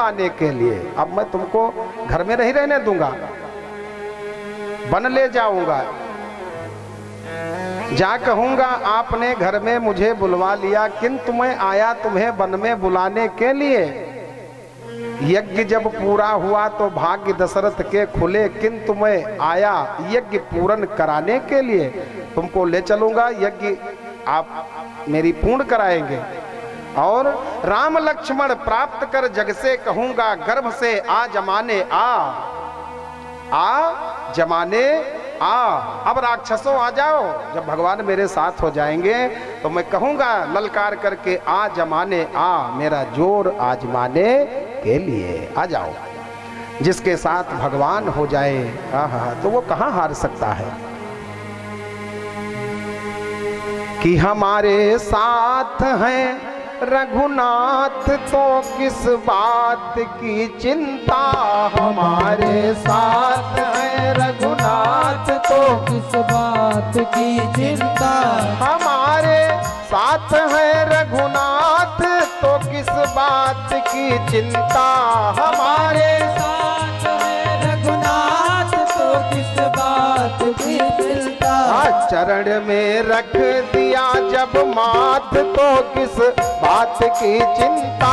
आने के लिए। अब मैं तुमको घर में नहीं रहने दूंगा, वन ले जाऊंगा। जा कहूंगा आपने घर में मुझे बुलवा लिया, किंतु मैं आया तुम्हें वन में बुलाने के लिए। यज्ञ जब पूरा हुआ तो भाग्य दशरथ के खुले, किंतु मैं आया यज्ञ पूर्ण कराने के लिए। तुमको ले चलूंगा, यज्ञ आप मेरी पूर्ण कराएंगे। और राम लक्ष्मण प्राप्त कर जग से कहूंगा, गर्भ से आ जमाने आ जमाने आ। अब राक्षसों आ जाओ। जब भगवान मेरे साथ हो जाएंगे तो मैं कहूंगा ललकार करके, आ जमाने आ, मेरा जोर आजमाने के लिए आ जाओ। जिसके साथ भगवान हो जाए तो वो कहां हार सकता है। कि हमारे साथ हैं रघुनाथ तो किस बात की चिंता। हमारे साथ है रघुनाथ तो किस बात की चिंता। हमारे साथ है रघुनाथ तो किस बात की चिंता। हमारे साथ है रघुनाथ तो किस बात की चिंता। चरण में रख दिया जब माथ तो किस बात की चिंता।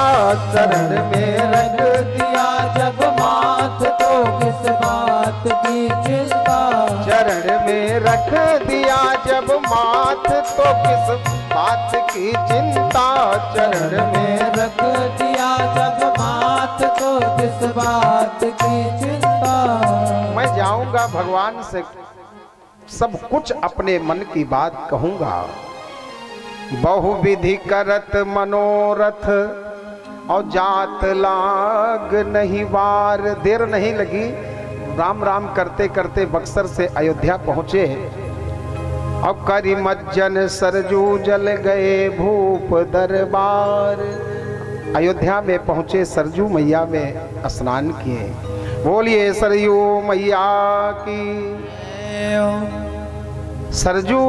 चरण में रख दिया जब माथ तो किस बात की चिंता। चरण में रख दिया जब माथ तो किस बात की चिंता। चरण में रख दिया जब माथ तो किस बात की चिंता। मैं जाऊंगा भगवान से सब कुछ अपने मन की बात कहूंगा। बहुविधि करत मनोरथ और जात लाग नहीं वार। देर नहीं लगी, राम राम करते करते बक्सर से अयोध्या पहुंचे। अब करी मज्जन सरजू जल गए भूप दरबार। अयोध्या में पहुंचे, सरजू मैया में स्नान किए। बोलिए सरयू मैया की। सरजू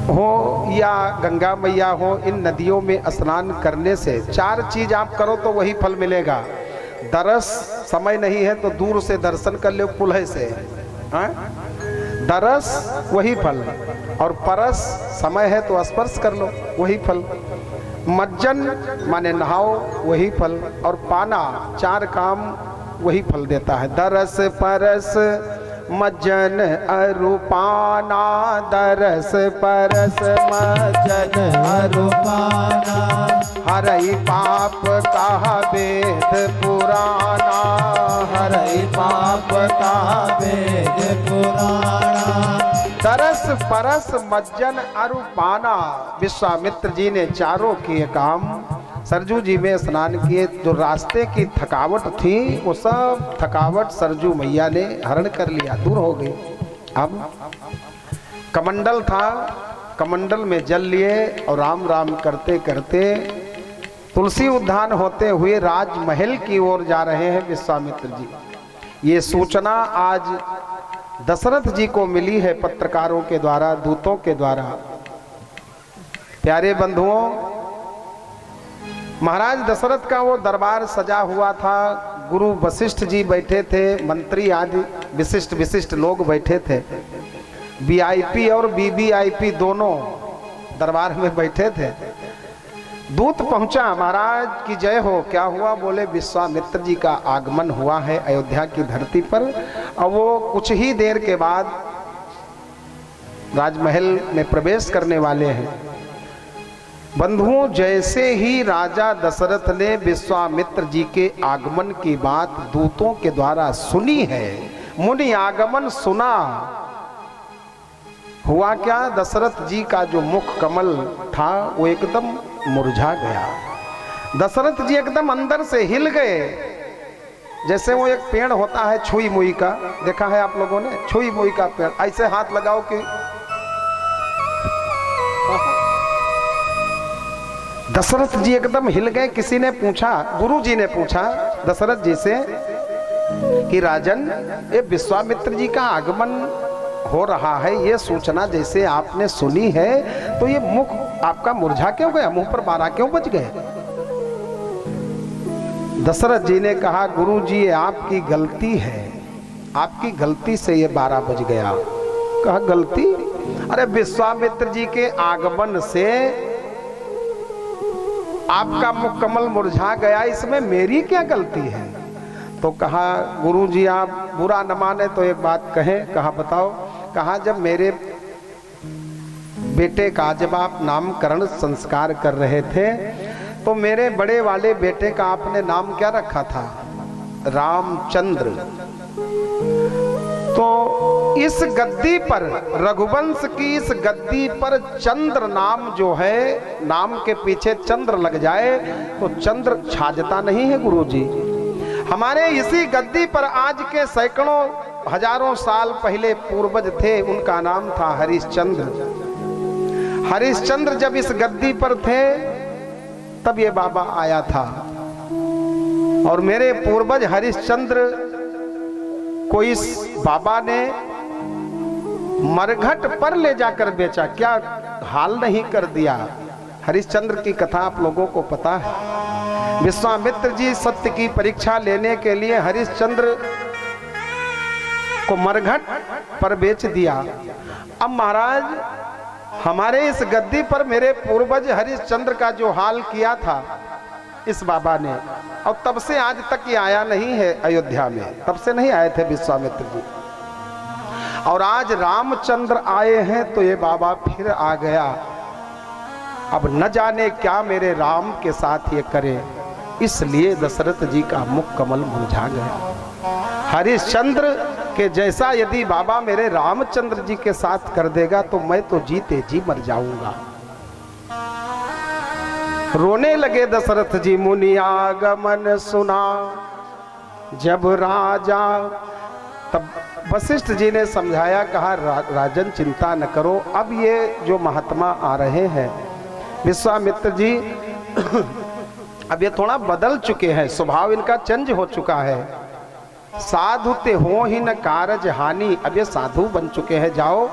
हो या गंगा मैया हो, इन नदियों में स्नान करने से चार चीज आप करो तो वही फल मिलेगा। दरस, समय नहीं है तो दूर से दर्शन कर लो कुल्हे से, दरस वही फल। और परस, समय है तो स्पर्श कर लो वही फल। मज्जन माने नहाओ वही फल। और पाना, चार काम वही फल देता है। दरस परस मज्जन अरुपाना। दरस परस मज्जन अरुपाना। हरई पाप कहा वेद पुराना। हरई पाप कहा वेद पुराना। दरस परस मज्जन अरुपाना। विश्वामित्र जी ने चारों किए काम। सरजू जी में स्नान किए। जो रास्ते की थकावट थी वो सब थकावट सरजू मैया ने हरण कर लिया, दूर हो गई। अब कमंडल था, कमंडल में जल लिए और राम राम करते करते तुलसी उद्यान होते हुए राजमहल की ओर जा रहे हैं विश्वामित्र जी। ये सूचना आज दशरथ जी को मिली है पत्रकारों के द्वारा, दूतों के द्वारा। प्यारे बंधुओं, महाराज दशरथ का वो दरबार सजा हुआ था। गुरु वशिष्ठ जी बैठे थे, मंत्री आदि विशिष्ट विशिष्ट लोग बैठे थे। वीआईपी और वीवीआईपी दोनों दरबार में बैठे थे। दूत पहुंचा, महाराज की जय हो। क्या हुआ? बोले विश्वामित्र जी का आगमन हुआ है अयोध्या की धरती पर, और वो कुछ ही देर के बाद राजमहल में प्रवेश करने वाले हैं। बंधुओं, जैसे ही राजा दशरथ ने विश्वामित्र जी के आगमन की बात दूतों के द्वारा सुनी है, मुनि आगमन सुना, हुआ क्या? दशरथ जी का जो मुख कमल था वो एकदम मुरझा गया। दशरथ जी एकदम अंदर से हिल गए। जैसे वो एक पेड़ होता है छुई मुई का, देखा है आप लोगों ने? छुई मुई का पेड़, ऐसे हाथ लगाओ कि दशरथ जी एकदम हिल गए। किसी ने पूछा, गुरु जी ने पूछा दशरथ जी से कि राजन, ये विश्वामित्र जी का आगमन हो रहा है, ये सूचना जैसे आपने सुनी है तो ये मुख आपका मुरझा क्यों गया, मुंह पर बारा क्यों बच गए? दशरथ जी ने कहा गुरु जी ये आपकी गलती है, आपकी गलती से ये 12 बज गया। कहा गलती? अरे विश्वामित्र जी के आगमन से आपका मुकम्मल मुरझा गया, इसमें मेरी क्या गलती है? तो कहा गुरु जी आप बुरा न माने तो एक बात कहें। कहा बताओ। कहा जब मेरे बेटे का जब आप नामकरण संस्कार कर रहे थे तो मेरे बड़े वाले बेटे का आपने नाम क्या रखा था? रामचंद्र। तो इस गद्दी पर, रघुवंश की इस गद्दी पर चंद्र नाम जो है, नाम के पीछे चंद्र लग जाए तो चंद्र छाजता नहीं है गुरुजी। हमारे इसी गद्दी पर आज के सैकड़ों हजारों साल पहले पूर्वज थे, उनका नाम था हरिश्चंद्र। हरिश्चंद्र जब इस गद्दी पर थे तब ये बाबा आया था और मेरे पूर्वज हरिश्चंद्र को इस बाबा ने मरघट पर ले जाकर बेचा। क्या हाल नहीं कर दिया। हरिश्चंद्र की कथा आप लोगों को पता है। विश्वामित्र जी सत्य की परीक्षा लेने के लिए हरिश्चंद्र को मरघट पर बेच दिया। अब महाराज हमारे इस गद्दी पर मेरे पूर्वज हरिश्चंद्र का जो हाल किया था इस बाबा ने, और तब से आज तक ये आया नहीं है अयोध्या में, तब से नहीं आए थे विश्वामित्र जी। और आज रामचंद्र आए हैं तो ये बाबा फिर आ गया। अब न जाने क्या मेरे राम के साथ ये करे, इसलिए दशरथ जी का मुख कमल मुरझा गया। हरिश्चंद्र के जैसा यदि बाबा मेरे रामचंद्र जी के साथ कर देगा तो मैं तो जीते जी मर जाऊंगा। रोने लगे दशरथ जी। मुनि आगमन सुना जब राजा, तब वशिष्ठ जी ने समझाया, कहा राजन चिंता न करो, अब ये जो महात्मा आ रहे हैं विश्वामित्र जी अब ये थोड़ा बदल चुके हैं, स्वभाव इनका चेंज हो चुका है। साधु ते हो ही न कारज हानि, अब ये साधु बन चुके हैं, जाओ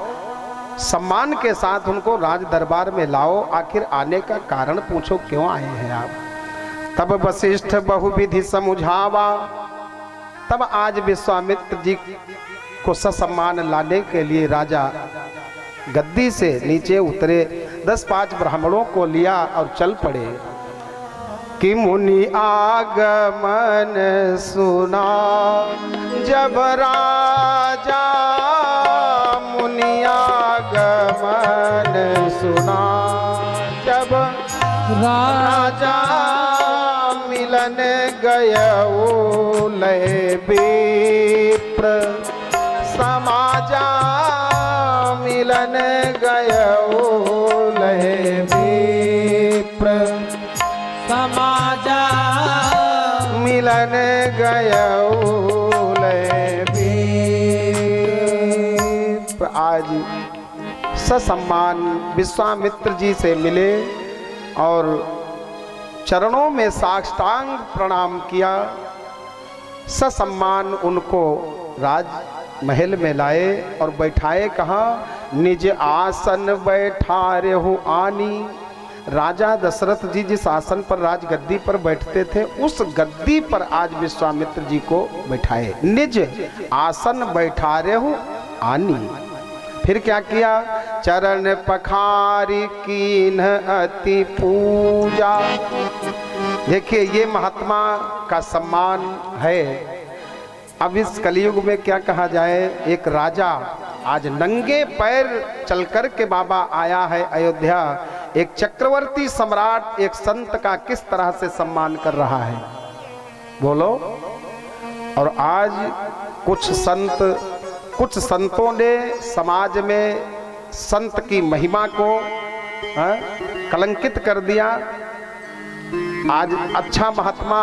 सम्मान के साथ उनको राज दरबार में लाओ, आखिर आने का कारण पूछो, क्यों आए हैं आप। तब वशिष्ठ बहुविधि समझावा, तब आज विश्वामित्र जी को ससम्मान लाने के लिए राजा गद्दी से नीचे उतरे, 10-5 ब्राह्मणों को लिया और चल पड़े कि मुनि आगमन सुना जब राजा, मुनि आगमन सुना जब राजा, मिलन गयो लय विप्र समाजा, मिलन गयो लय विप्र समाजा, मिलन गयो लय विप्र। आज ससम्मान विश्वामित्र जी से मिले और चरणों में साष्टांग प्रणाम किया। ससम्मान उनको राज महल में लाए और बैठाए। कहा निज आसन बैठारे हो आनी। राजा दशरथ जी जिस आसन पर राजगद्दी पर बैठते थे उस गद्दी पर आज विश्वामित्र जी को बैठाए। निज आसन बैठारे हो आनी। फिर क्या किया? चरण पखारी कीन अति पूजा। देखिए ये महात्मा का सम्मान है। अब इस कलयुग में क्या कहा जाए, एक राजा आज नंगे पैर चलकर के बाबा आया है अयोध्या। एक चक्रवर्ती सम्राट एक संत का किस तरह से सम्मान कर रहा है बोलो। और आज कुछ संतों ने समाज में संत की महिमा को कलंकित कर दिया। आज अच्छा महात्मा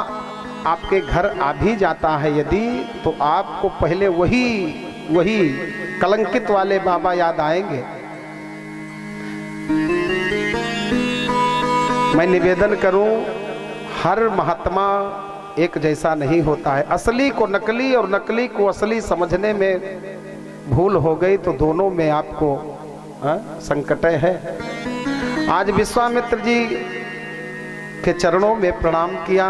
आपके घर आ भी जाता है यदि, तो आपको पहले वही कलंकित वाले बाबा याद आएंगे। मैं निवेदन करूं, हर महात्मा एक जैसा नहीं होता है। असली को नकली और नकली को असली समझने में भूल हो गई तो दोनों में आपको संकट है। आज विश्वामित्र जी के चरणों में प्रणाम किया।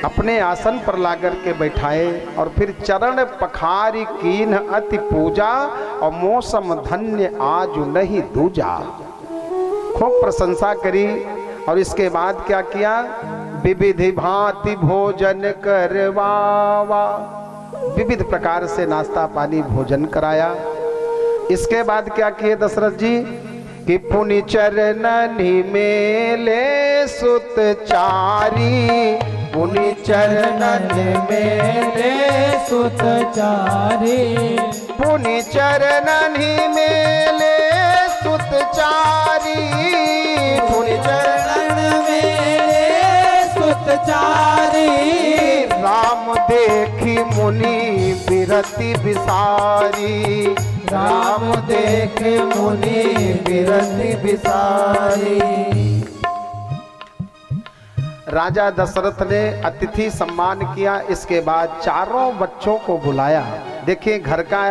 अपने आसन पर लाकर के बैठाए और फिर चरण पखारी कीन अति पूजा और मौसम धन्य आज नहीं दूजा। खूब प्रशंसा करी और इसके बाद क्या किया, विविधि भांति भोजन करवावा, विविध प्रकार से नाश्ता पानी भोजन कराया। इसके बाद क्या किए दशरथ जी कि पुनि चरणनि मेले सुत चारी, पुनि चरणनि मेरे सुत चारी, पुनि चरणनि मेले सुत चारी, पुनि चरण मेरे सुत चारी, राम देखी मुनि बिरति बिसारी, राम देखे मुनि बिरति बिसारी। राजा दशरथ ने अतिथि सम्मान किया। इसके बाद चारों बच्चों को बुलाया। देखिए घर का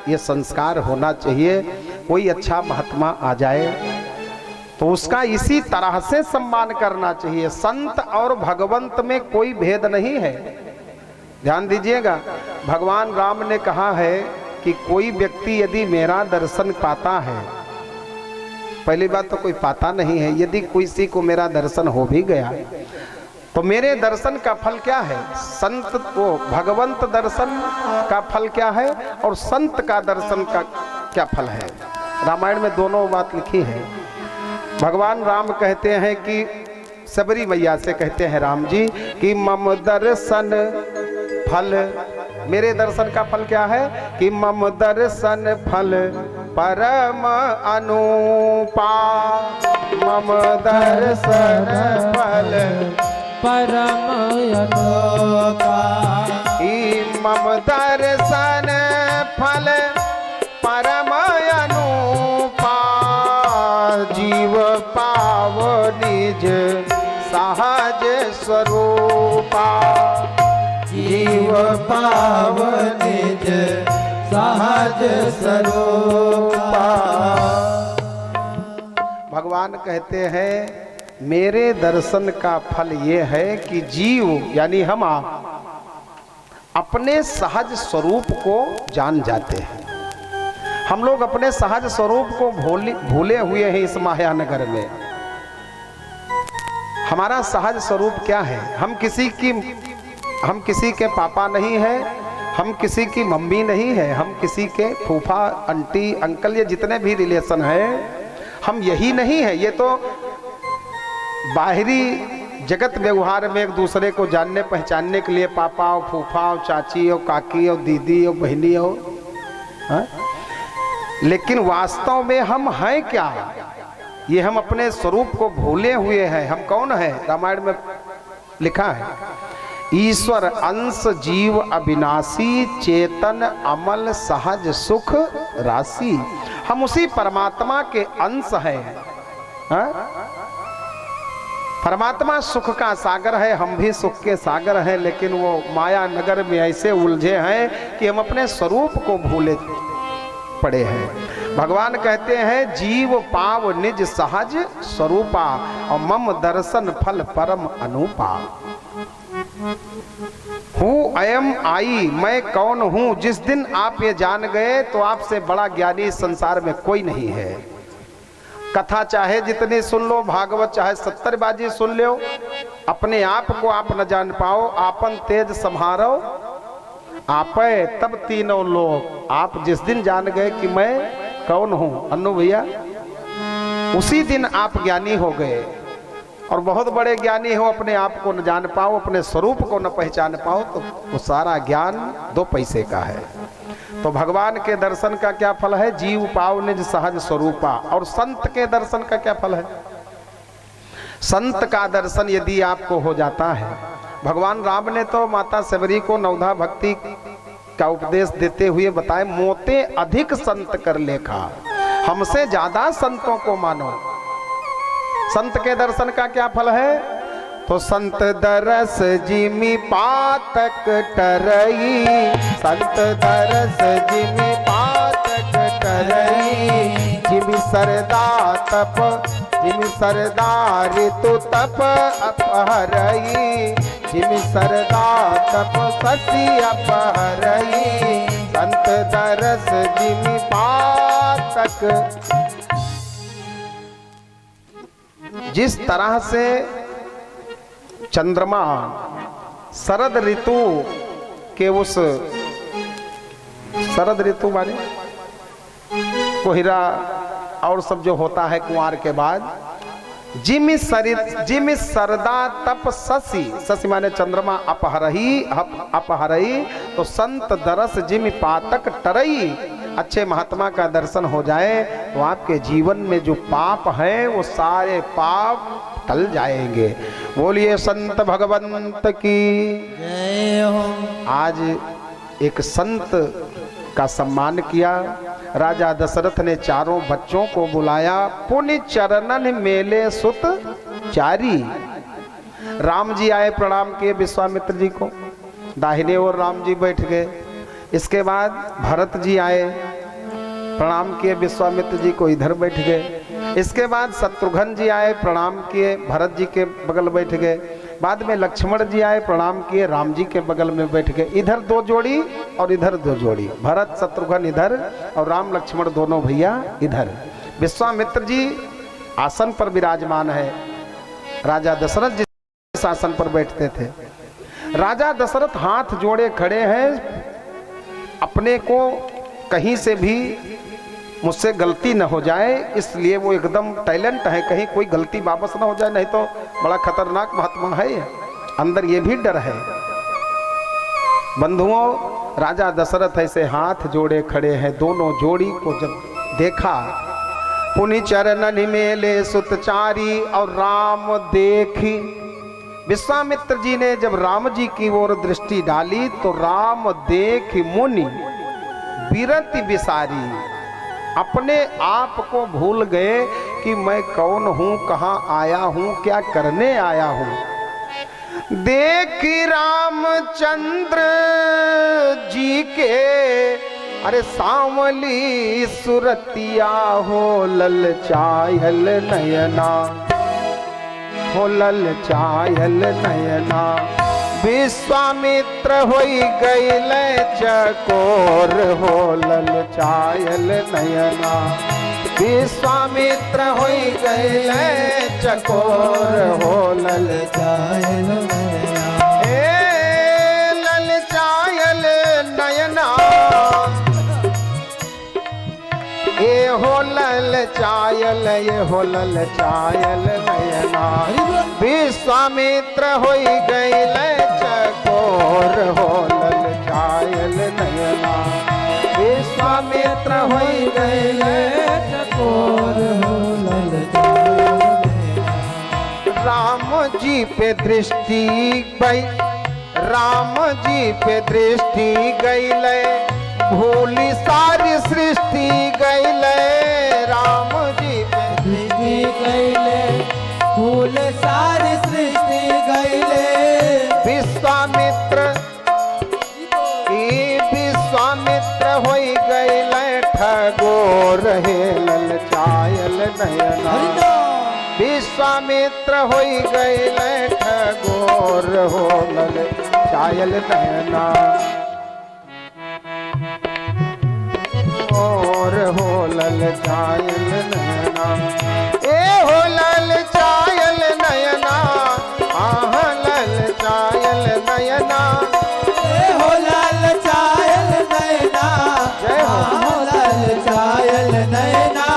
ये संस्कार होना चाहिए, कोई अच्छा महात्मा आ जाए तो उसका इसी तरह से सम्मान करना चाहिए। संत और भगवंत में कोई भेद नहीं है। ध्यान दीजिएगा, भगवान राम ने कहा है कि कोई व्यक्ति यदि मेरा दर्शन पाता है, पहली बात तो कोई पाता नहीं है, यदि किसी को मेरा दर्शन हो भी गया तो मेरे दर्शन का फल क्या है, संत को भगवंत दर्शन का फल क्या है और संत का दर्शन का क्या फल है। रामायण में दोनों बात लिखी है। भगवान राम कहते हैं कि सबरी मैया से कहते हैं राम जी कि मम दर्शन फल, मेरे दर्शन का फल क्या है कि मम दर्शन फल परम अनुपा, मम दर्शन फल परम अनुपा, मम दर्शन फल परम अनुपा, जीव पाव निज सहज स्वरूपा, जीव पाव निज सहज स्वरूपा। भगवान कहते हैं मेरे दर्शन का फल ये है कि जीव यानी हम अपने सहज स्वरूप को जान जाते हैं। हम लोग अपने सहज स्वरूप को भूले हुए हैं इस माया नगर में। हमारा सहज स्वरूप क्या है, हम किसी के पापा नहीं है, हम किसी की मम्मी नहीं है, हम किसी के फूफा आंटी अंकल ये जितने भी रिलेशन है हम यही नहीं है। ये तो बाहरी जगत व्यवहार में एक दूसरे को जानने पहचानने के लिए पापा और फूफा और चाची और काकी और दीदी और बहनी हो, लेकिन वास्तव में हम हैं क्या, ये हम अपने स्वरूप को भूले हुए हैं। हम कौन है, रामायण में लिखा है ईश्वर अंश जीव अविनाशी चेतन अमल सहज सुख राशि। हम उसी परमात्मा के अंश हैं। परमात्मा सुख का सागर है, हम भी सुख के सागर हैं, लेकिन वो माया नगर में ऐसे उलझे हैं कि हम अपने स्वरूप को भूले पड़े हैं। भगवान कहते हैं जीव पाव निज सहज स्वरूपा और मम दर्शन फल परम अनुपा। हूँ अयम आई, मैं कौन हूँ। जिस दिन आप ये जान गए तो आपसे बड़ा ज्ञानी इस संसार में कोई नहीं है। कथा चाहे जितनी सुन लो, भागवत चाहे 70 बाजी सुन लो, अपने आप को आप न जान पाओ। आपन तेज संभारो आपे तब तीनों लोग। आप जिस दिन जान गए कि मैं कौन हूँ अन्नू भैया, उसी दिन आप ज्ञानी हो गए। और बहुत बड़े ज्ञानी हो, अपने आप को न जान पाओ, अपने स्वरूप को न पहचान पाओ तो वो सारा ज्ञान 2 पैसे का है। तो भगवान के दर्शन का क्या फल है, जीव पाव निज सहज स्वरूपा। और संत के दर्शन का क्या फल है, संत का दर्शन यदि आपको हो जाता है, भगवान राम ने तो माता सबरी को नवधा भक्ति का उपदेश देते हुए बताए, मोते अधिक संत कर लेखा, हमसे ज्यादा संतों को मानो। संत के दर्शन का क्या फल है, तो संत दरस जिमि पातक टरई, संत दरस जिमि पातक टरई, जिमि सरदा तप जिमि सरदा ऋतु तप अपहरई, जिमि सरदा तप ससी अपहरई संत दरस जिमि पातक। जिस तरह से चंद्रमा शरद ऋतु के उस शरद ऋतु माने कोहिरा और सब जो होता है कुंवार के बाद, जिमि सरदा तप शशि, शशि माने चंद्रमा अपहरही तो संत दरस जिमि पातक टरई। अच्छे महात्मा का दर्शन हो जाए तो आपके जीवन में जो पाप है वो सारे पाप टल जाएंगे। बोलिए संत भगवंत की जय हो। आज एक संत का सम्मान किया। राजा दशरथ ने चारों बच्चों को बुलाया। पुनि चरणन मेले सुत चारी। राम जी आए, प्रणाम किए विश्वामित्र जी को, दाहिने ओर राम जी बैठ गए। इसके बाद भरत जी आए, प्रणाम किए विश्वामित्र जी को, इधर बैठ गए। इसके बाद शत्रुघ्न जी आए, प्रणाम किए, भरत जी के बगल बैठ गए। बाद में लक्ष्मण जी आए, प्रणाम किए, राम जी के बगल में बैठ गए। इधर दो जोड़ी और इधर दो जोड़ी, भरत शत्रुघ्न इधर और राम लक्ष्मण दोनों भैया इधर। विश्वामित्र जी आसन पर विराजमान है, राजा दशरथ जी आसन पर बैठते थे। राजा दशरथ हाथ जोड़े खड़े हैं, अपने को कहीं से भी मुझसे गलती न हो जाए इसलिए वो एकदम टैलेंट है, कहीं कोई गलती वापस ना हो जाए, नहीं तो बड़ा खतरनाक महात्मा है। अंदर ये भी डर है। बंधुओं, राजा दशरथ ऐसे हाथ जोड़े खड़े हैं। दोनों जोड़ी को जब देखा, पुनि चरणन मेले सुतचारी और राम देखी। विश्वामित्र जी ने जब राम जी की ओर दृष्टि डाली तो राम देख मुनि बिरति बिसारी। अपने आप को भूल गए कि मैं कौन हूं, कहां आया हूं, क्या करने आया हूं। देख रामचंद्र जी के अरे सांवली सुरतिया हो ललचायल नयना, हो ललचायल नयना। विश्वामित्र होई गईल चकोर हो ललचायल नयना। विश्वामित्र होई गईल चकोर हो ललचायल नयना। ए ललचायल नयना, ए हो ललचायल, ये हो ललचायल नयना। विश्वामित्र होई गईल चकोर हो ललचायल नयना। विश्वामित्र होई गईल चकोर हो ललचायल नयना। राम जी पे दृष्टि गई, राम जी पे दृष्टि गईल, भूली सारी सृष्टि गईले। राम जी पे दृष्टि गईले, भूल सारी सृष्टि गईले। विश्वामित्र होई गईले ठगोर हे ललचायल नयना। विश्वामित्र होई गईले ठगोर हो ललचायल नयना। और हो ललचायल नयना, ए हो ललचायल नयना। आह ललचायल नयना, ए हो ललचायल नयना। जय हो ललचायल नयना।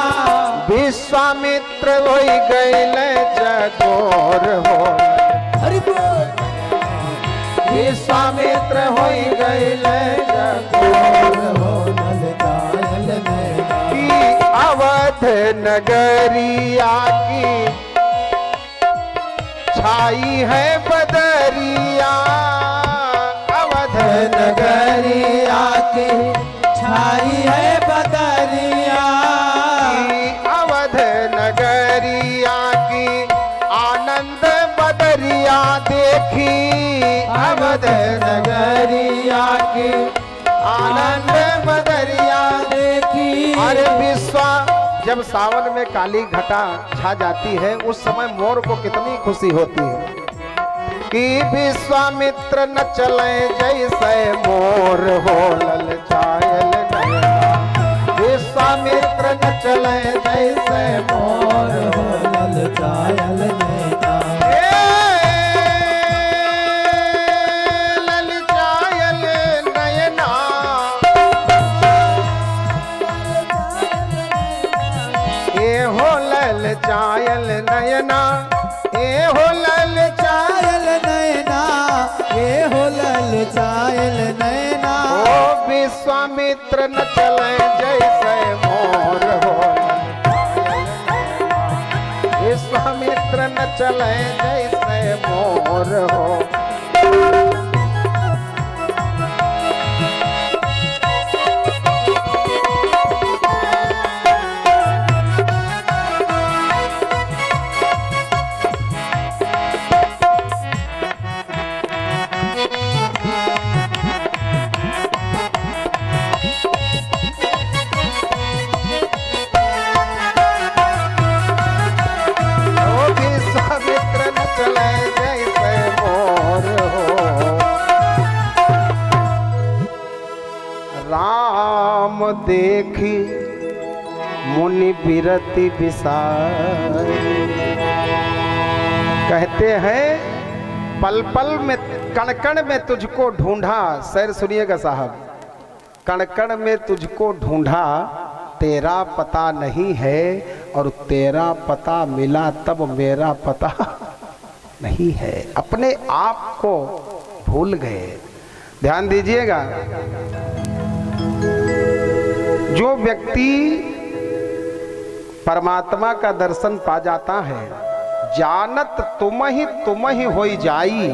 विश्वामित्र होई गईल चकोर हो। हरि बोल। विश्वामित्र होई गईल चकोर हो। अवध नगरिया की छाई है बदरिया। अवध नगरिया की छाई है बदरिया। अवध नगरिया की आनंद बदरिया देखी। अवध नगरिया की आनंद बदरिया देखी। अरे विश्वा, जब सावन में काली घटा छा जाती है उस समय मोर को कितनी खुशी होती है। कि विश्वामित्र न चले जैसे मोर हो ललचायल नयना। विश्वामित्र न चले जैसे मोर हो ललचायल नैना। ललचायल नयना। ए हो ललचायल नयना। ए हो ललचायल नैना, ये हो ललचायल नैना। ओ विश्वामित्र न चले जैसे मोर हो ललचायल नयना। विश्वामित्र न चले जैसे मोर हो। राम देखी मुनि बिरति विसार। कहते हैं पल पल में कण कण में तुझको ढूंढा। शेर सुनिएगा साहब। कण कण में तुझको ढूंढा, तेरा पता नहीं है, और तेरा पता मिला तब मेरा पता नहीं है। अपने आप को भूल गए। ध्यान दीजिएगा, जो व्यक्ति परमात्मा का दर्शन पा जाता है, जानत तुम ही होई जाई।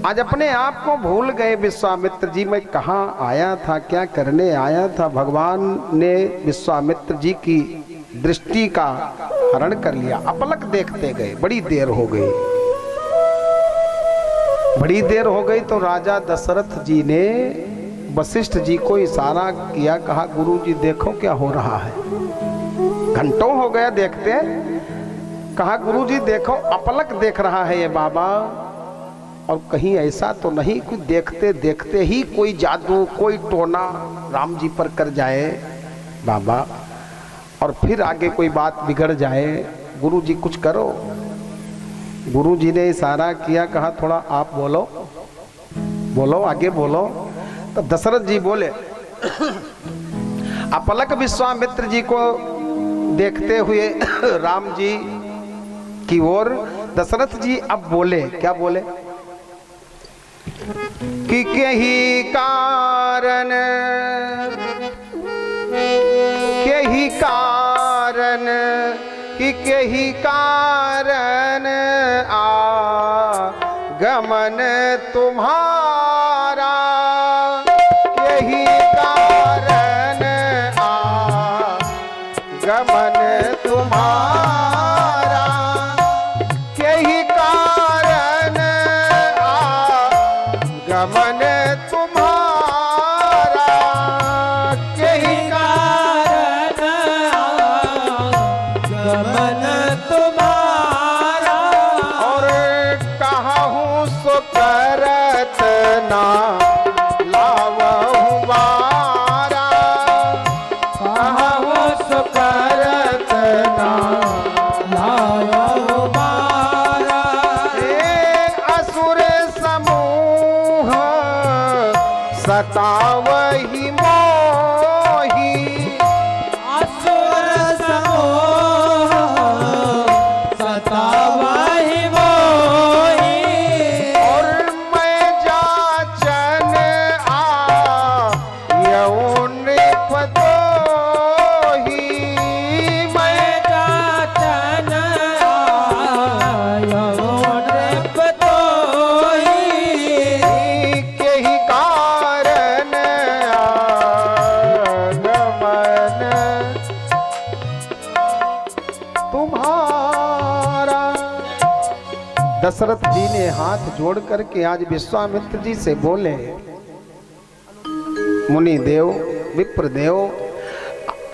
आज अपने आप को भूल गए विश्वामित्र जी। मैं कहाँ आया था, क्या करने आया था। भगवान ने विश्वामित्र जी की दृष्टि का हरण कर लिया। अपलक देखते गए, बड़ी देर हो गई। बड़ी देर हो गई तो राजा दशरथ जी ने वशिष्ठ जी को इशारा किया, कहा गुरु जी देखो क्या हो रहा है। घंटों हो गया देखते। कहा गुरु जी देखो, अपलक देख रहा है ये बाबा, और कहीं ऐसा तो नहीं कि देखते देखते ही कोई जादू, कोई टोना राम जी पर कर जाए बाबा, और फिर आगे कोई बात बिगड़ जाए। गुरु जी कुछ करो। गुरु जी ने इशारा किया, कहा थोड़ा आप बोलो, बोलो आगे बोलो। तो दशरथ जी बोले। अपलक विश्वामित्र जी को देखते हुए राम जी की ओर दशरथ जी अब बोले। क्या बोले कि कही कारण, कही कारण, कि कही कारण आगमन तुम्हारा। यही कारण आगमन तुम्हारा। यही कारण आगमन तुम्हारा। यही कारण आगमन तुम्हारा। और कहूँ सो करत ना लावहु बारा। कहूँ सो करत ना लावहु बारा। असुर समूह सतावहि मोही। असुर समूह सतावहि मोही। और मैं जाचन आयऊ नृपतोहि। मैं जाचन आयऊ नृपतोहि। केहि कारण आगमन तुम्हारा। दशरथ जी ने हाथ जोड़ करके आज विश्वामित्र जी से बोले, मुनि देव, विप्र देव,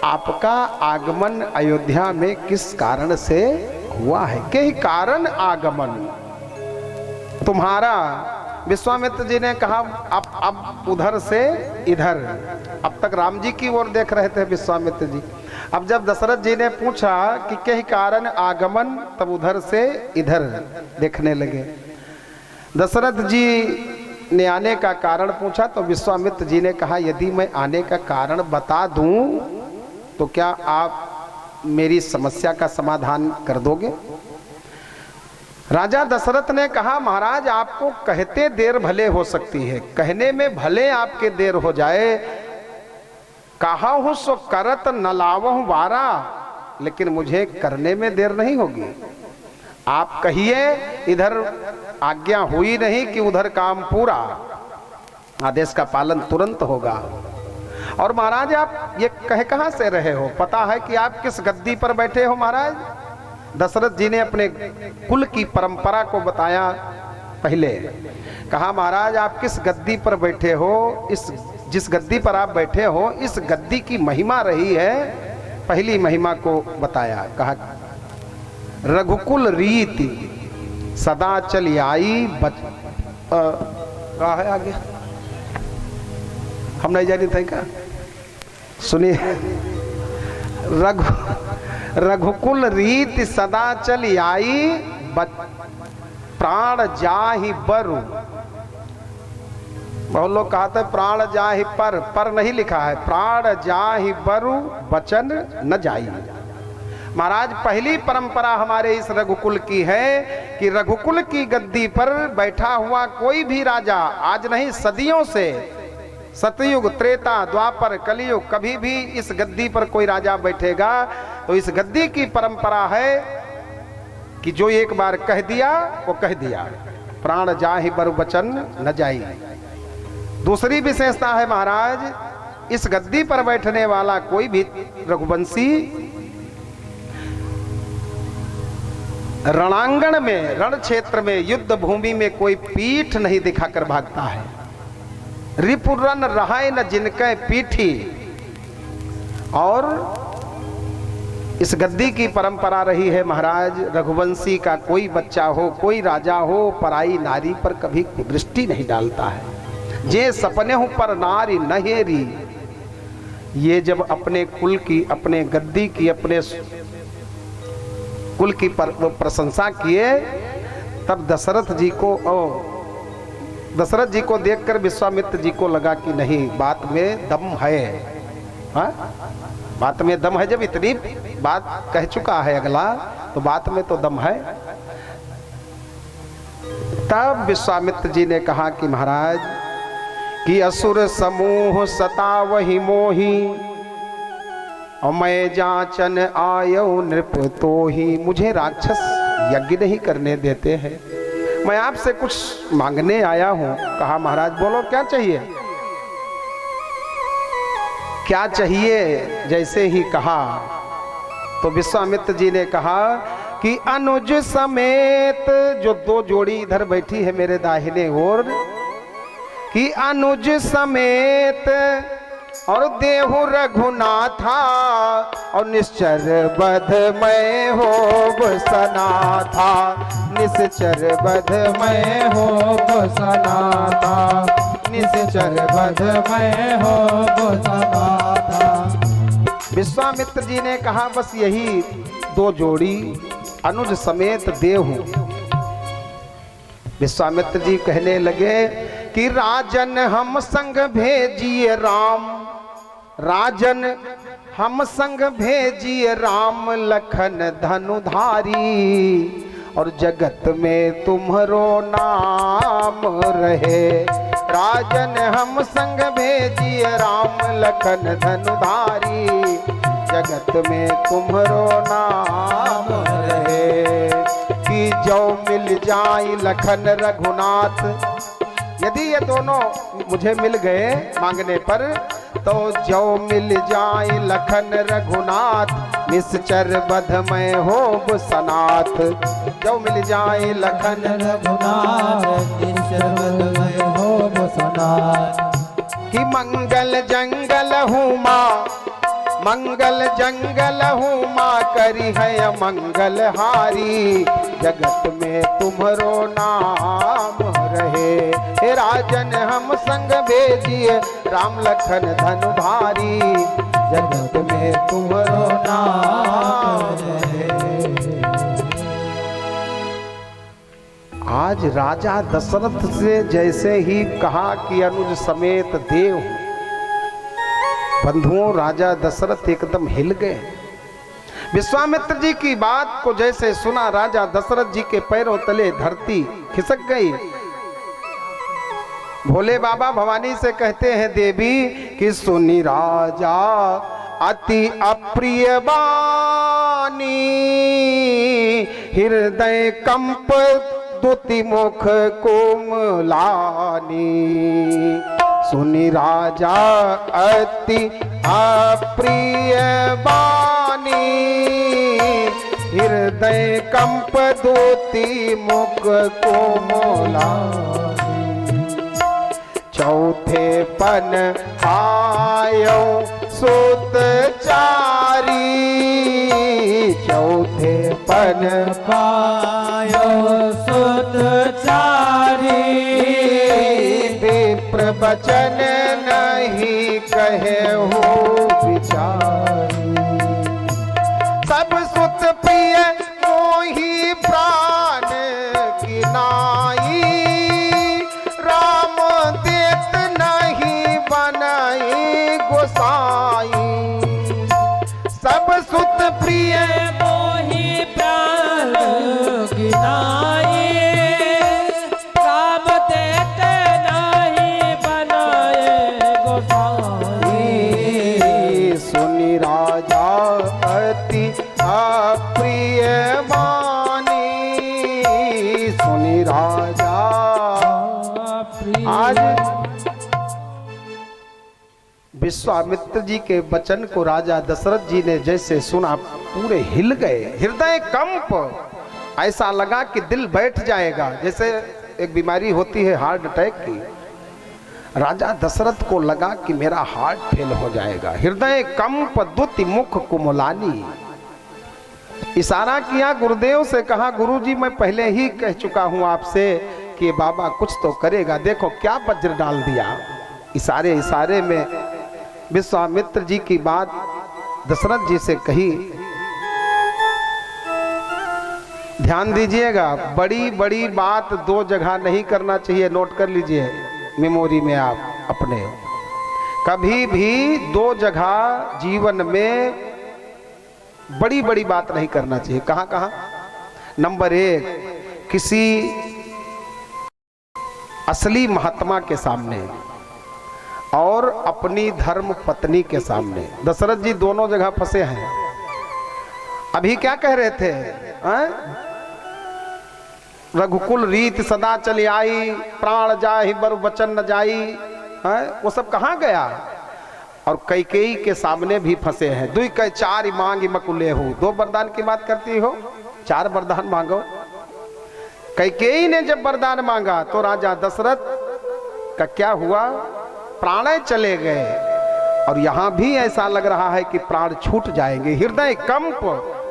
आपका आगमन अयोध्या में किस कारण से हुआ है। के कारण आगमन। तुम्हारा, विश्वामित्र जी ने कहा अब उधर से इधर, अब तक राम जी की ओर देख रहे थे विश्वामित्र जी। अब जब दशरथ जी ने पूछा कि क्या कारण आगमन, तब उधर से इधर देखने लगे। दशरथ जी ने आने का कारण पूछा तो विश्वामित्र जी ने कहा यदि मैं आने का कारण बता दूं तो क्या आप मेरी समस्या का समाधान कर दोगे? राजा दशरथ ने कहा महाराज आपको कहते देर भले हो सकती है, कहने में भले आपके देर हो जाए, कहा हो सो करत न लावहु वारा, लेकिन मुझे करने में देर नहीं होगी। आप कहिए, इधर आज्ञा हुई नहीं कि उधर काम पूरा, आदेश का पालन तुरंत होगा। और महाराज आप ये कहाँ से रहे हो, पता है कि आप किस गद्दी पर बैठे हो? महाराज दशरथ जी ने अपने कुल की परंपरा को बताया। पहले कहा महाराज आप किस गद्दी पर बैठे हो, इस जिस गद्दी पर आप बैठे हो इस गद्दी की महिमा रही है। पहली महिमा को बताया, कहा रघुकुल रीति सदा चली आई कहा है आगे, हम नहीं जानी थे क्या? सुनिए, रघुकुल रीति सदा चली आई प्राण जाहि बरु। बहुत लोग कहते प्राण जाहि पर नहीं लिखा है, प्राण जाहि बरु बचन न जाई। महाराज पहली परंपरा हमारे इस रघुकुल की है कि रघुकुल की गद्दी पर बैठा हुआ कोई भी राजा, आज नहीं सदियों से, सतयुग त्रेता द्वापर कलियुग, कभी भी इस गद्दी पर कोई राजा बैठेगा तो इस गद्दी की परंपरा है कि जो एक बार कह दिया वो कह दिया, प्राण जाहि बरु बचन न जाई। दूसरी विशेषता है महाराज, इस गद्दी पर बैठने वाला कोई भी रघुवंशी रणांगण में, रण क्षेत्र में, युद्ध भूमि में कोई पीठ नहीं दिखाकर भागता है। रिपुरन रहाय न जिनके पीठी। और इस गद्दी की परंपरा रही है महाराज, रघुवंशी का कोई बच्चा हो, कोई राजा हो, पराई नारी पर कभी दृष्टि नहीं डालता है। जे सपने हो पर नारी नहेरी। ये जब अपने कुल की, अपने गद्दी की, अपने कुल की प्रशंसा किए, तब दशरथ जी को देखकर विश्वामित्र जी को लगा कि नहीं, बात में दम है। हाँ, बात में दम है। जब इतनी बात कह चुका है अगला तो बात में तो दम है। तब विश्वामित्र जी ने कहा कि महाराज कि असुर समूह सतावहि मोही और मैं जांचन आयो नृप तो ही। मुझे राक्षस यज्ञ नहीं करने देते हैं, मैं आपसे कुछ मांगने आया हूं। कहा महाराज बोलो क्या चाहिए? क्या चाहिए जैसे ही कहा तो विश्वामित्र जी ने कहा कि अनुज समेत, जो दो जोड़ी इधर बैठी है मेरे दाहिने ओर, कि अनुज समेत और देहु रघुनाथा और निश्चर बध मैं हो सना था। निश्चर बध मैं हो सना था, निश्चर बध मैं हो सना था। विश्वामित्र जी ने कहा बस यही दो जोड़ी, अनुज समेत देहु। विश्वामित्र जी कहने लगे कि राजन हम संग भेजिए राम, राजन हम संग भेजिए राम लखन धनुधारी, और जगत में तुम्हारो नाम रहे। राजन हम संग भेजिए राम लखन धनुधारी, जगत में तुम्हारो नाम रहे। कि जो मिल जाए लखन रघुनाथ, यदि ये दोनों मुझे मिल गए मांगने पर, तो जो मिल जाए लखन रघुनाथ निश्चर बध में हो सनाथ। जो मिल जाए लखन रघुनाथ निश्चर बध में हो सनाथ। कि मंगल जंगल हुमा, मंगल जंगल हूँ माँ करी है मंगल हारी, जगत में तुम्हारो नाम रहे। हे राजन हम संग भेजिए राम लखन धन भारी, जगत में तुम्हारो नाम रहे। आज राजा दशरथ से जैसे ही कहा कि अनुज समेत देव, बंधुओं राजा दशरथ एकदम हिल गए। विश्वामित्र जी की बात को जैसे सुना राजा दशरथ जी के पैरों तले धरती खिसक गई। भोले बाबा भवानी से कहते हैं देवी कि सुनी राजा अति अप्रिय बानी, हृदय कंप दुति मुख कोमलानी। सुनी राजा अति अप्रिय बानी, हृदय कंप दुति मुख कोमलानी। चौथे पन आयो सुत चारी, चौथे पन पायो सुत चारी। विप्र वचन नहीं कहे हो विचारी, सब सुत प्रिय मोहि प्राण की नाई, राम देत नहीं बनाई गोसाई। सब सुत प्रिय मोहि प्राण की नाई, राम देते नहीं बनाए गोसाई। सुनी राजा अति अप्रिय वाणी, सुनी राजा। आज विश्वामित्र जी के वचन को राजा दशरथ जी ने जैसे सुना पूरे हिल गए, हृदय कंप। ऐसा लगा कि दिल बैठ जाएगा, जैसे एक बीमारी होती है हार्ट अटैक की। राजा दशरथ को लगा कि मेरा हार्ट फेल हो जाएगा। हृदय कंप दुति मुख कुमलानी। इशारा किया गुरुदेव से, कहा गुरुजी मैं पहले ही कह चुका हूं आपसे कि बाबा कुछ तो करेगा, देखो क्या वज्र डाल दिया। इशारे इशारे में विश्वामित्र जी की बात दशरथ जी से कही। ध्यान दीजिएगा, बड़ी बड़ी बात दो जगह नहीं करना चाहिए, नोट कर लीजिए मेमोरी में आप अपने। कभी भी दो जगह जीवन में बड़ी बड़ी बात नहीं करना चाहिए। कहां कहां? नंबर 1, किसी असली महात्मा के सामने और अपनी धर्म पत्नी के सामने। दशरथ जी दोनों जगह फंसे हैं। अभी क्या कह रहे थे? रघुकुल रीत सदा चली आई, प्राण जाहि बर वचन न जाई। वो सब कहाँ गया? और कैकेयी के सामने भी फंसे हैं। दुई कह चार मांग मकुले हो, 2 वरदान की बात करती हो, 4 वरदान मांगो। कैकेयी ने जब वरदान मांगा तो राजा दशरथ का क्या हुआ? प्राण चले गए। और यहां भी ऐसा लग रहा है कि प्राण छूट जाएंगे। हृदय कंप,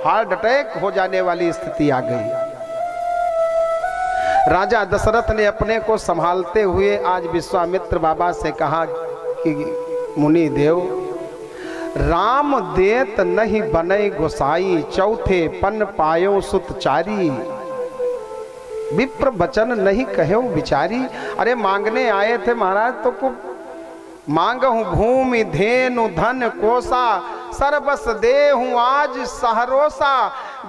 हार्ट अटैक हो जाने वाली स्थिति आ गई। राजा दशरथ ने अपने को संभालते हुए आज विश्वामित्र बाबा से कहा कि मुनि देव, राम देत नहीं बने गोसाई, चौथे पन पायो सुत चारी। विप्र वचन नहीं कहे विचारी। अरे मांगने आए थे महाराज, तो को मांगहूं भूमि धेनु धन कोसा, सर्वस देहूं आज सहरोसा।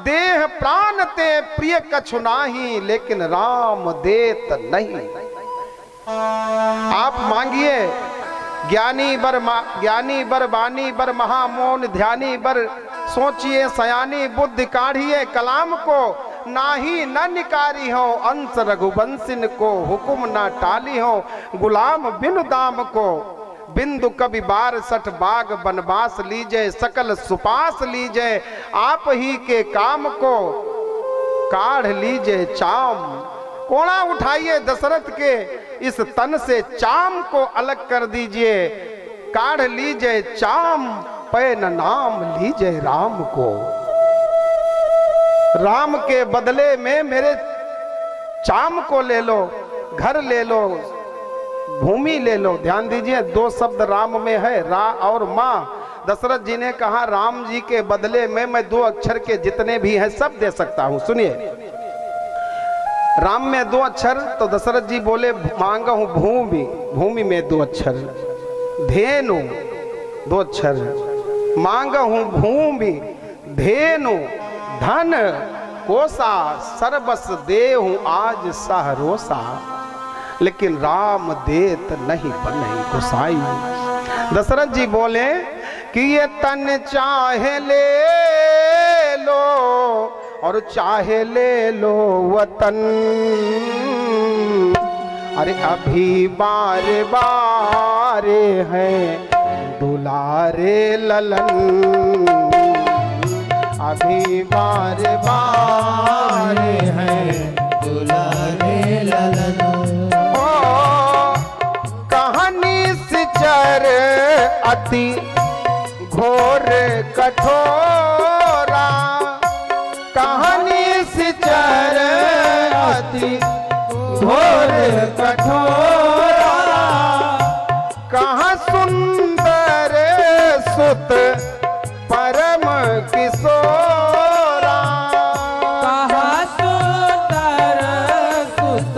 देह प्राण ते प्रिय कछु नाही, लेकिन राम देत नहीं। आप मांगिए, ज्ञानी बर वाणी बर महामौन ध्यानी बर, सोचिए सयानी बुद्धि काढ़िए कलाम को, नाही न निकारी हो अंश रघुवंशिन को, हुकुम न टाली हो गुलाम बिनु दाम को। बिंदु कवि बार 60 बाग बनवास लीजे, सकल सुपास लीजे, आप ही के काम को काढ़ लीजे चाम। कोड़ा उठाइए दशरथ के इस तन से, चाम को अलग कर दीजिए, काढ़ लीजिए चाम। पै न नाम लीजिए राम को। राम के बदले में मेरे चाम को ले लो, घर ले लो, भूमि ले लो। ध्यान दीजिए, दो शब्द राम में है, रा और माँ। दशरथ जी ने कहा राम जी के बदले में मैं 2 अक्षर के जितने भी हैं सब दे सकता हूं। सुनिए, राम में 2 अक्षर, तो दशरथ जी बोले मांगा हूं भूमि, भूमि में 2 अक्षर, धेनु 2 अक्षर, मांगा हूं भूमि, धेनु, धन, कोसा, सर्वस देहूं आज सहरोसा, लेकिन राम देत नहीं बने गोसाई। दशरथ जी बोले कि ये तन चाहे ले लो और चाहे ले लो वतन, अरे अभी बार बार हैं दुलारे ललन, अभी बार बार हैं दुलारे ललन। ओ कहानी सिचर अति घोर कठोरा, कहानी सिचर अति घोर कठोरा, कहाँ सुंदर सुत परम किशोरा, कहाँ सुंदर सुत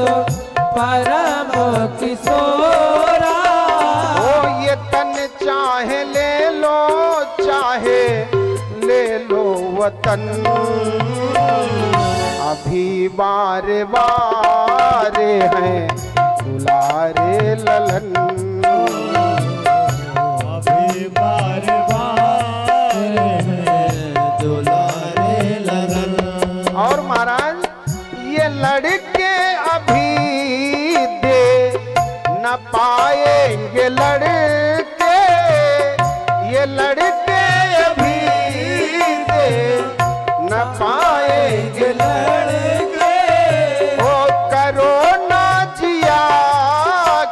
परम किशोरा। ओ ये तन चाहे ले लो, चाहे ले लो वतन, अभी बार बार हैं दुलारे ललन, अभी बार बार हैं दुलारे ललन। और महाराज ये लड़के अभी दे न पाएंगे लड़के, ये लड़के अभी दे न पाएंगे लड़के, ओ करो ना जिया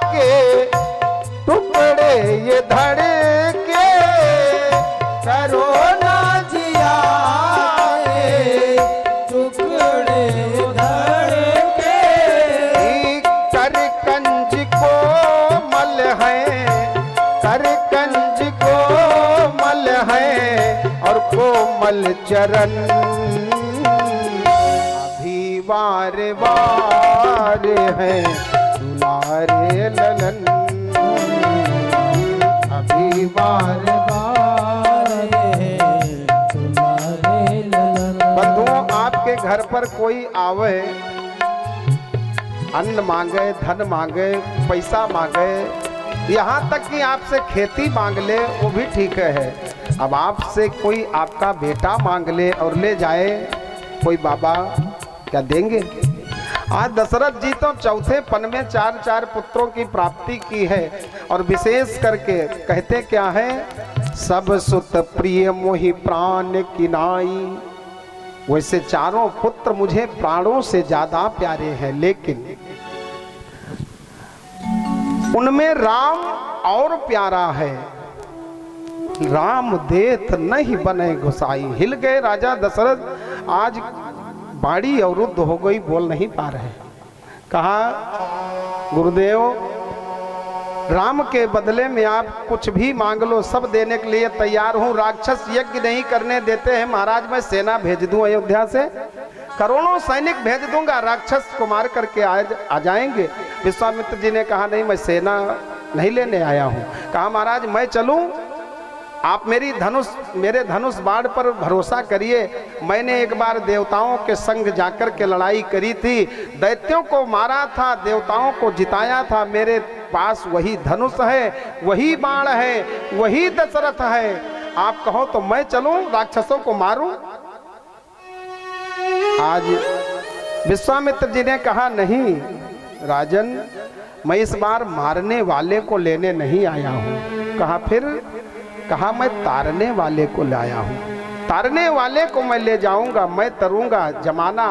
के टुकड़े ये धड़के, करो ना जिया के टुकड़े धड़के, कर कंज को मल है, कर कंज को मल है और कोमल चरण, अभी बार बार है दुलारे ललन, अभी बार बार हैं दुलारे ललन। बंधुओं, आपके घर पर कोई आवे, अन्न मांगे, धन मांगे, पैसा मांगे, यहाँ तक कि आपसे खेती मांग ले, वो भी ठीक है। अब आपसे कोई आपका बेटा मांग ले और ले जाए कोई बाबा, क्या देंगे? आज दशरथ जी तो चौथे पन में 4 पुत्रों की प्राप्ति की है, और विशेष करके कहते क्या है, सब सुत प्रिय मोहि प्राण किनाई। वैसे 4 पुत्र मुझे प्राणों से ज्यादा प्यारे हैं, लेकिन उनमें राम और प्यारा है। राम देत नहीं बने गोसाई। हिल गए राजा दशरथ, आज बाड़ी अवरुद्ध हो गई, बोल नहीं पा रहे। कहा गुरुदेव, राम के बदले में आप कुछ भी मांग लो, सब देने के लिए तैयार हूं। राक्षस यज्ञ नहीं करने देते हैं महाराज, मैं सेना भेज दूं अयोध्या से, करोड़ों सैनिक भेज दूंगा, राक्षस को मार करके आ जाएंगे। विश्वामित्र जी ने कहा नहीं, मैं सेना नहीं लेने आया हूं। कहा महाराज मैं चलूं, आप मेरे धनुष बाण पर भरोसा करिए। मैंने एक बार देवताओं के संग जाकर के लड़ाई करी थी, दैत्यों को मारा था, देवताओं को जिताया था। मेरे पास वही धनुष है, वही बाण है, वही दशरथ है। आप कहो तो मैं चलूं, राक्षसों को मारूं। आज विश्वामित्र जी ने कहा नहीं राजन, मैं इस बार मारने वाले को लेने नहीं आया हूं। कहा फिर? कहा मैं तारने वाले को लाया हूं, तारने वाले को मैं ले जाऊंगा, मैं तरूंगा, जमाना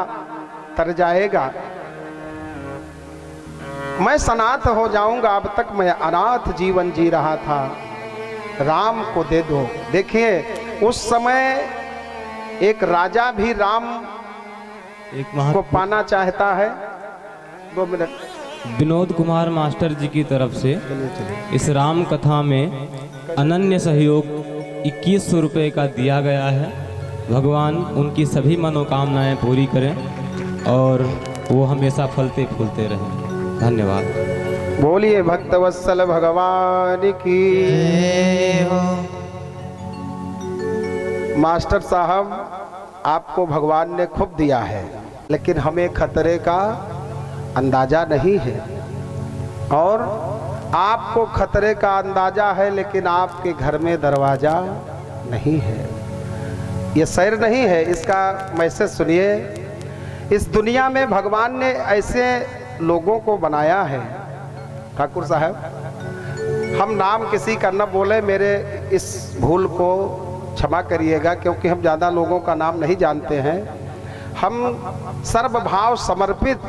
तर जाएगा, मैं सनाथ हो जाऊंगा। अब तक मैं अनाथ जीवन जी रहा था, राम को दे दो। देखिए उस समय एक राजा भी राम को पाना चाहता है। 2 मिनट। विनोद कुमार मास्टर जी की तरफ से चलिए इस राम कथा में अनन्य सहयोग 2100 रुपये का दिया गया है। भगवान उनकी सभी मनोकामनाएं पूरी करें और वो हमेशा फलते फूलते रहें। धन्यवाद। बोलिए भक्तवत्सल भगवान की। मास्टर साहब आपको भगवान ने खूब दिया है, लेकिन हमें खतरे का अंदाजा नहीं है, और आपको खतरे का अंदाजा है लेकिन आपके घर में दरवाजा नहीं है। ये सैर नहीं है, इसका मैसेज सुनिए। इस दुनिया में भगवान ने ऐसे लोगों को बनाया है। ठाकुर साहब, हम नाम किसी का न बोले, मेरे इस भूल को क्षमा करिएगा, क्योंकि हम ज़्यादा लोगों का नाम नहीं जानते हैं। हम सर्वभाव समर्पित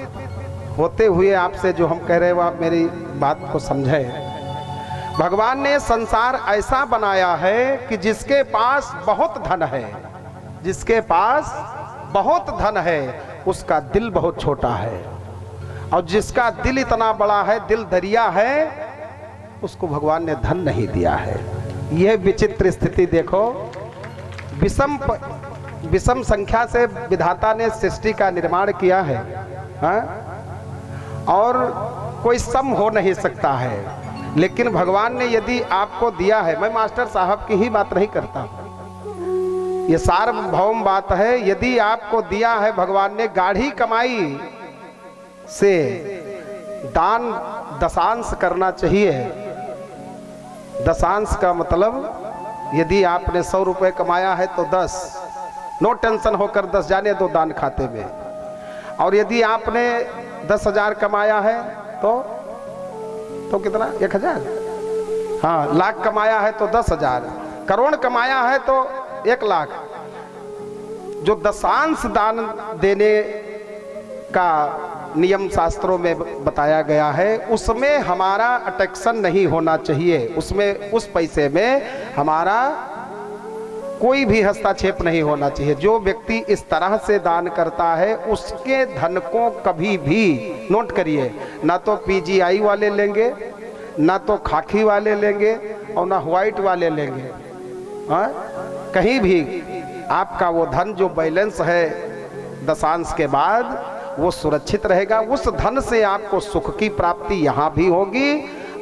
होते हुए आपसे जो हम कह रहे हैं वो आप मेरी बात को समझें। भगवान ने संसार ऐसा बनाया है कि जिसके पास बहुत धन है, जिसके पास बहुत धन है उसका दिल बहुत छोटा है, और जिसका दिल इतना बड़ा है, दिल दरिया है, उसको भगवान ने धन नहीं दिया है। यह विचित्र स्थिति देखो। विषम संख्या से विधाता ने सृष्टि का निर्माण किया है, हाँ? और कोई सम हो नहीं सकता है। लेकिन भगवान ने यदि आपको दिया है, मैं मास्टर साहब की ही बात नहीं करता, ये सार्वभौम बात है। यदि आपको दिया है भगवान ने, गाढ़ी कमाई से दान दशांश करना चाहिए। दशांश का मतलब यदि आपने 100 रुपये कमाया है तो 10, नो टेंशन होकर 10 जाने दो दान खाते में। और यदि आपने 10,000 कमाया है तो कितना, 1,000, हाँ, लाख कमाया है तो 10,000, करोड़ कमाया है तो 1 लाख। जो दशांश दान देने का नियम शास्त्रों में बताया गया है, उसमें हमारा अटेक्शन नहीं होना चाहिए। उसमें, उस पैसे में हमारा कोई भी हस्तक्षेप नहीं होना चाहिए। जो व्यक्ति इस तरह से दान करता है उसके धन को कभी भी, नोट करिए, ना तो पीजीआई वाले लेंगे, ना तो खाकी वाले लेंगे, और ना व्हाइट वाले लेंगे। हाँ, कहीं भी आपका वो धन जो बैलेंस है दशांश के बाद, वो सुरक्षित रहेगा। उस धन से आपको सुख की प्राप्ति यहाँ भी होगी,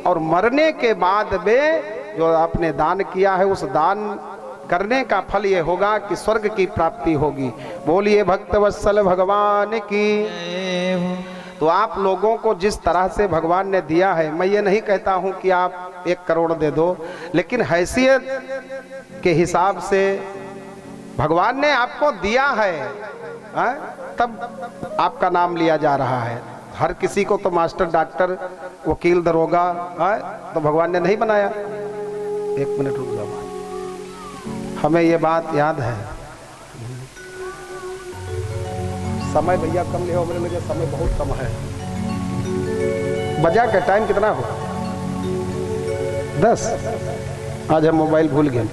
और मरने के बाद में जो आपने दान किया है उस दान करने का फल ये होगा कि स्वर्ग की प्राप्ति होगी। बोलिए भक्तवत्सल भगवान की। तो आप लोगों को जिस तरह से भगवान ने दिया है, मैं ये नहीं कहता हूँ कि आप 1 करोड़ दे दो, लेकिन हैसियत के हिसाब से भगवान ने आपको दिया है, तब आपका नाम लिया जा रहा है। हर किसी को तो मास्टर, डॉक्टर, वकील, दरोगा तो भगवान ने नहीं बनाया। 1 मिनट रुक जाओ, हमें ये बात याद है। समय भैया कम ले, मेरे लिए समय बहुत कम है। बजा के टाइम कितना हो? 10। आज हम मोबाइल भूल गए।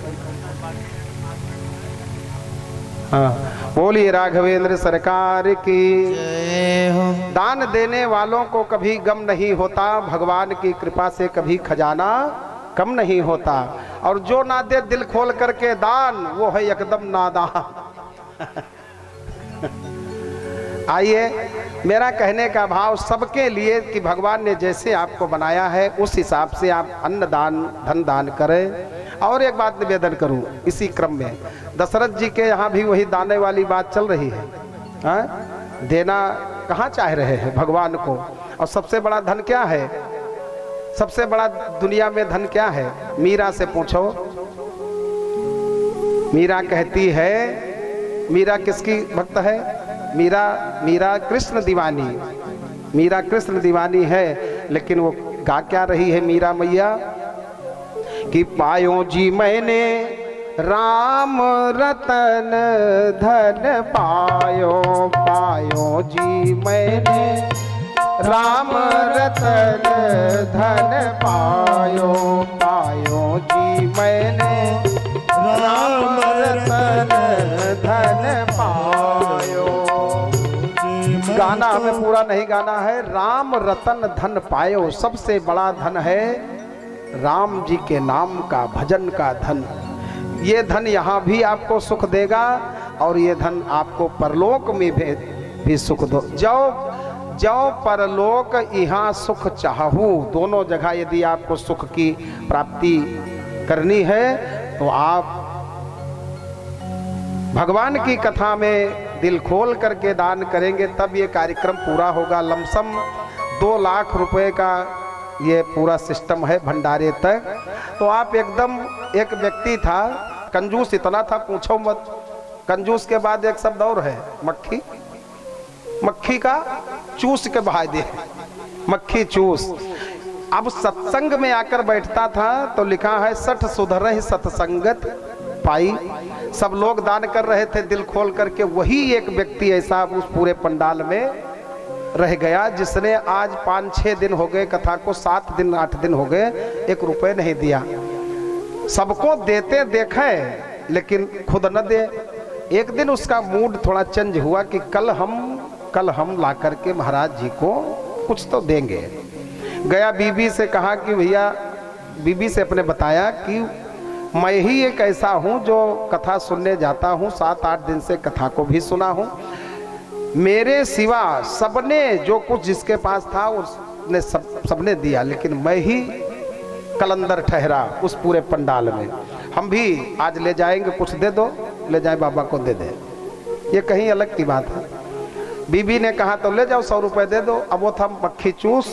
हाँ, बोलिए राघवेंद्र सरकार की। दान देने वालों को कभी गम नहीं होता, भगवान की कृपा से कभी खजाना कम नहीं होता। और जो ना दे दिल खोल करके दान, वो है एकदम नादान। आइए, मेरा कहने का भाव सबके लिए कि भगवान ने जैसे आपको बनाया है उस हिसाब से आप अन्न दान, धन दान करें। और एक बात निवेदन करूं इसी क्रम में, दशरथ जी के यहाँ भी वही दाने वाली बात चल रही है। देना कहाँ चाह रहे हैं भगवान को। और सबसे बड़ा धन क्या है? सबसे बड़ा दुनिया में धन क्या है? मीरा से पूछो। मीरा कहती है, मीरा किसकी भक्त है? मीरा कृष्ण दीवानी। मीरा कृष्ण दीवानी है, लेकिन वो गा क्या रही है मीरा मैया कि पायो जी मैंने राम रतन धन पायो, पायो जी मैंने राम रतन धन पायो, पायो जी मैं पूरा नहीं गाना है। राम रतन धन पायो, सबसे बड़ा धन है राम जी के नाम का, भजन का धन। ये धन यहाँ भी आपको सुख देगा और ये धन आपको परलोक में भी सुख दो। जो परलोक यहाँ सुख चाहूँ, दोनों जगह यदि आपको सुख की प्राप्ति करनी है तो आप भगवान की कथा में दिल खोल करके दान करेंगे, तब ये कार्यक्रम पूरा होगा। लमसम 2 लाख रुपए का ये पूरा सिस्टम है भंडारे तक। तो आप एकदम, एक व्यक्ति था कंजूस इतना था पूछो मत। कंजूस के बाद एक शब्द और है, मक्खी। मक्खी का चूस के बहा दे, मक्खी चूस। अब सत्संग में आकर बैठता था तो लिखा है 60 सुधरहि सत्संगत पाई। सब लोग दान कर रहे थे दिल खोल करके, वही एक व्यक्ति ऐसा उस पूरे पंडाल में रह गया जिसने आज 5-6 दिन हो गए कथा को, 7 दिन 8 दिन हो गए, 1 रुपए नहीं दिया। सबको देते देखे लेकिन खुद न दे। एक दिन उसका मूड थोड़ा चेंज हुआ कि कल हम ला करके महाराज जी को कुछ तो देंगे। गया बीबी से कहा कि भैया, बीबी से अपने बताया कि मैं ही एक ऐसा हूँ जो कथा सुनने जाता हूँ, 7-8 दिन से कथा को भी सुना हूँ। मेरे सिवा सबने जो कुछ जिसके पास था उसने सबने दिया, लेकिन मैं ही कलंदर ठहरा उस पूरे पंडाल में। हम भी आज ले जाएंगे, कुछ दे दो, ले जाए बाबा को दे दे। ये कहीं अलग की बात है। बीबी ने कहा तो ले जाओ 100 रुपए दे दो। अब वो था मक्खी चूस,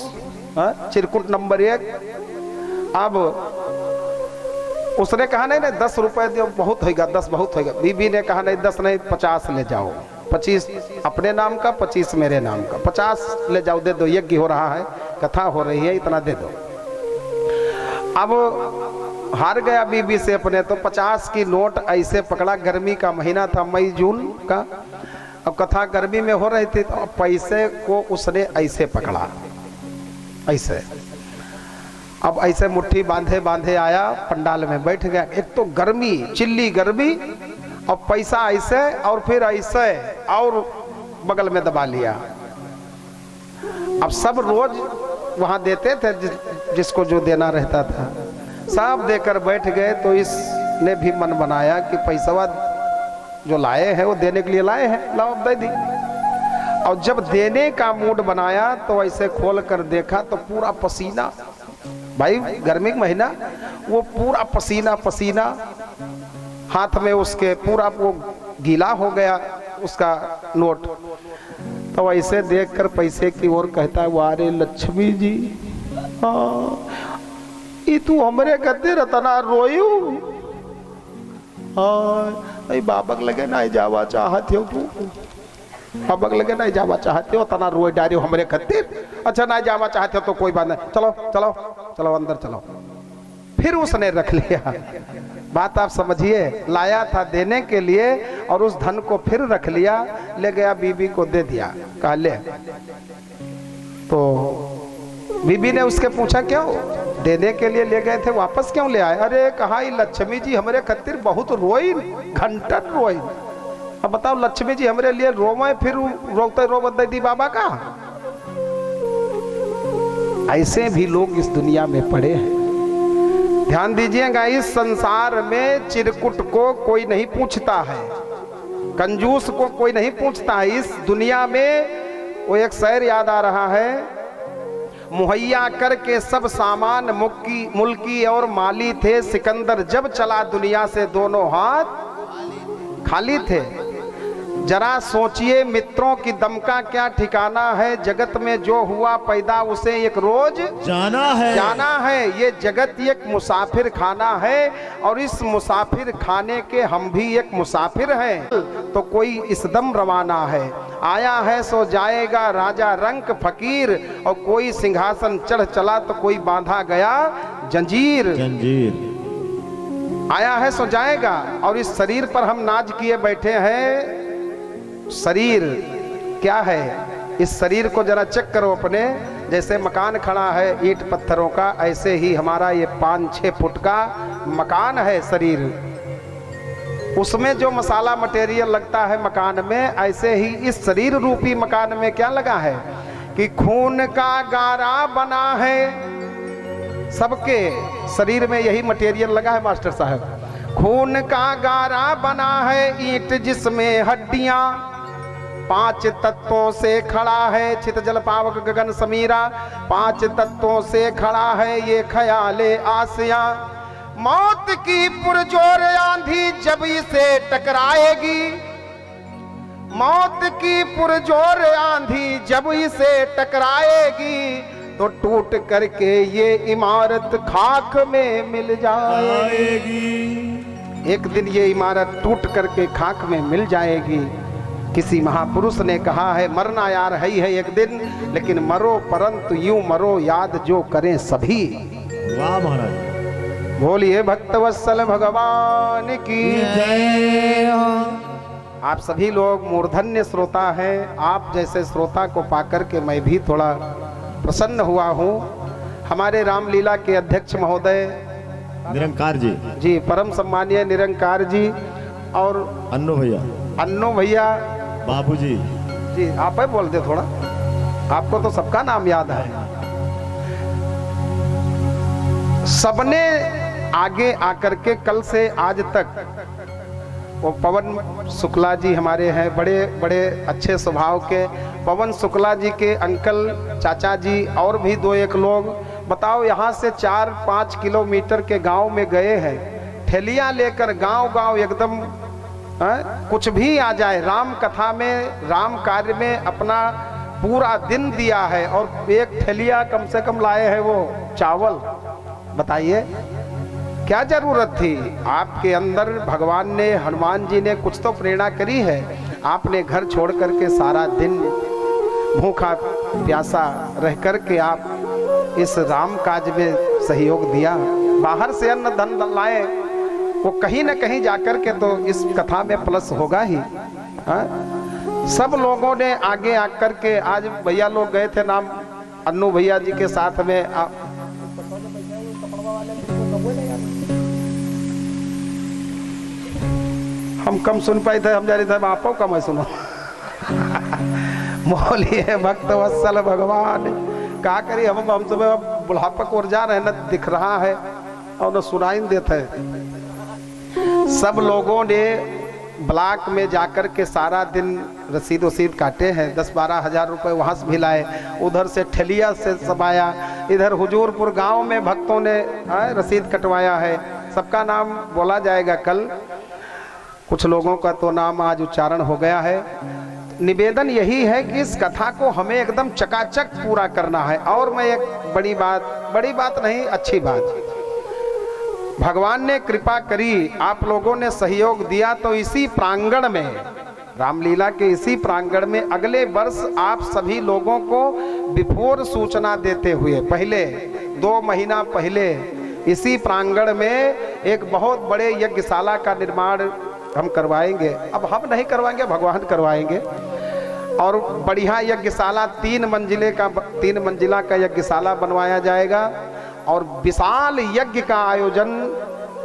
चिरकुट नंबर 1। अब उसने कहा नहीं 10 रुपए दो, बहुत होगा, 10 बहुत होगा। बीबी ने कहा नहीं 10 नहीं 50 ले जाओ, 25 अपने नाम का, 25 मेरे नाम का, 50 ले जाओ, दे दो, यज्ञ हो रहा है, कथा हो रही है, इतना दे दो। अब हार गया बीबी से अपने, तो 50 की नोट ऐसे पकड़ा। गर्मी का महीना था, मई जून का। अब कथा गर्मी में हो रही थी तो पैसे को उसने ऐसे पकड़ा, ऐसे। अब ऐसे मुट्ठी बांधे बांधे आया, पंडाल में बैठ गया। एक तो गर्मी, चिल्ली गर्मी, और पैसा ऐसे और फिर ऐसे और बगल में दबा लिया। अब सब रोज वहां देते थे जिसको जो देना रहता था, सब देकर बैठ गए। तो इसने भी मन बनाया कि पैसा जो लाए हैं वो देने के लिए लाए हैं, लाओ अब दे दी। और जब देने का मूड बनाया तो ऐसे खोल कर देखा तो पूरा पसीना, भाई गर्मी का महीना, वो पूरा पसीना पसीना, हाथ में उसके पूरा वो गीला हो गया उसका नोट। तो ऐसे देखकर पैसे की ओर कहता है, वारे लक्ष्मी जी, ये तू हमरे गद्दे रतना रोयू, बाबक लगे नहीं जावा चाहते हो, तू बाबक लगे नहीं जावा चाहते हो, तना रोए डारे हमरे खातिर। अच्छा नहीं जावा चाहते हो तो कोई बात नहीं, चलो चलो चलो अंदर चलो। फिर उसने रख लिया। बात आप समझिए, लाया था देने के लिए और उस धन को फिर रख लिया, ले गया बीबी को दे दिया, कहा ले। तो बीबी ने उसके पूछा क्यों देने के लिए ले गए थे, वापस क्यों ले आए? अरे कहा लक्ष्मी जी हमरे खातिर बहुत रोई, घंटन रोई। अब बताओ लक्ष्मी जी हमरे लिए रोवे, फिर रोते रोवत दी बाबा का। ऐसे भी लोग इस दुनिया में पड़े हैं। ध्यान दीजिएगा, इस संसार में चिरकुट को कोई नहीं पूछता है, कंजूस को कोई नहीं पूछता है। इस दुनिया में वो एक शेर याद आ रहा है, मुहैया करके सब सामान मुल्की और माली थे, सिकंदर जब चला दुनिया से दोनों हाथ खाली थे। जरा सोचिए मित्रों की दम का क्या ठिकाना है, जगत में जो हुआ पैदा उसे एक रोज जाना है। ये जगत एक मुसाफिर खाना है और इस मुसाफिर खाने के हम भी एक मुसाफिर हैं। तो कोई इस दम रवाना है, आया है सो जाएगा राजा रंक फकीर, और कोई सिंहासन चढ़ चला तो कोई बांधा गया जंजीर। आया है सो जाएगा। और इस शरीर पर हम नाज किए बैठे हैं। शरीर क्या है? इस शरीर को जरा चेक करो अपने। जैसे मकान खड़ा है ईंट पत्थरों का, ऐसे ही हमारा ये 5-6 फुट का मकान है शरीर। उसमें जो मसाला मटेरियल लगता है मकान में, ऐसे ही इस शरीर रूपी मकान में क्या लगा है? कि खून का गारा बना है, सबके शरीर में यही मटेरियल लगा है मास्टर साहब। खून का गारा बना है ईंट जिसमें हड्डियां, 5 तत्वों से खड़ा है चित जल पावक गगन समीरा। 5 तत्वों से खड़ा है ये ख्याले आसिया। मौत की पुरजोर आंधी जब इसे टकराएगी, मौत की पुरजोर आंधी जब इसे टकराएगी, तो टूट करके ये इमारत खाक में मिल जाएगी। एक दिन ये इमारत टूट करके खाक में मिल जाएगी। किसी महापुरुष ने कहा है मरना यार है ही है एक दिन, लेकिन मरो परंतु यूं मरो याद जो करें सभी। वाह महाराज। बोलिए भक्तवत्सल भगवान की जय हो। आप सभी लोग मूर्धन्य श्रोता हैं। आप जैसे श्रोता को पाकर के मैं भी थोड़ा प्रसन्न हुआ हूँ। हमारे रामलीला के अध्यक्ष महोदय निरंकार जी, जी, परम सम्मानीय निरंकार जी और अन्नो भैया, अन्नो भैया, बाबूजी जी आप ही बोल दे थोड़ा, आपको तो सबका नाम याद है। सबने आगे आकर के कल से आज तक, वो पवन शुक्ला जी हमारे हैं, बड़े बड़े अच्छे स्वभाव के पवन शुक्ला जी के अंकल चाचा जी और भी 2-1 लोग, बताओ यहाँ से 4-5 किलोमीटर के गांव में गए हैं, ठेलियाँ लेकर गांव-गांव एकदम कुछ भी आ जाए, राम कथा में राम कार्य में अपना पूरा दिन दिया है। और एक ठेलिया कम से कम लाए हैं वो चावल। बताइए क्या जरूरत थी? आपके अंदर भगवान ने, हनुमान जी ने कुछ तो प्रेरणा करी है। आपने घर छोड़ करके सारा दिन भूखा प्यासा रह करके आप इस राम काज में सहयोग दिया। बाहर से अन्न धन लाए, वो कहीं न कहीं जाकर के तो इस कथा में प्लस होगा ही। सब लोगों ने आगे आकर के, आज भैया लोग गए थे नाम अन्नू भैया जी के साथ में, हम कम सुन पाए थे, हम जा रहे थे आपको कम है सुनो। बोलिए भक्तवत्सल भगवान। क्या करिए हम सुबह बुढ़ापा को ओर जा रहे हैं, न दिख रहा है और न सुनाई देता है। सब लोगों ने ब्लॉक में जाकर के सारा दिन रसीद वसीद काटे हैं, 10-12 हज़ार रुपए वहाँ से भी लाए, उधर से ठेलिया से सब आया, इधर हुजूरपुर गांव में भक्तों ने रसीद कटवाया है। सबका नाम बोला जाएगा कल, कुछ लोगों का तो नाम आज उच्चारण हो गया है। निवेदन यही है कि इस कथा को हमें एकदम चकाचक पूरा करना है। और मैं एक बड़ी बात नहीं, अच्छी बात, भगवान ने कृपा करी, आप लोगों ने सहयोग दिया, तो इसी प्रांगण में, रामलीला के इसी प्रांगण में अगले वर्ष आप सभी लोगों को बिफोर सूचना देते हुए, पहले 2 महीना पहले इसी प्रांगण में एक बहुत बड़े यज्ञशाला का निर्माण हम करवाएंगे। अब हम नहीं करवाएंगे, भगवान करवाएंगे। और बढ़िया यज्ञशाला 3 मंजिला का यज्ञशाला बनवाया जाएगा। और विशाल यज्ञ का आयोजन,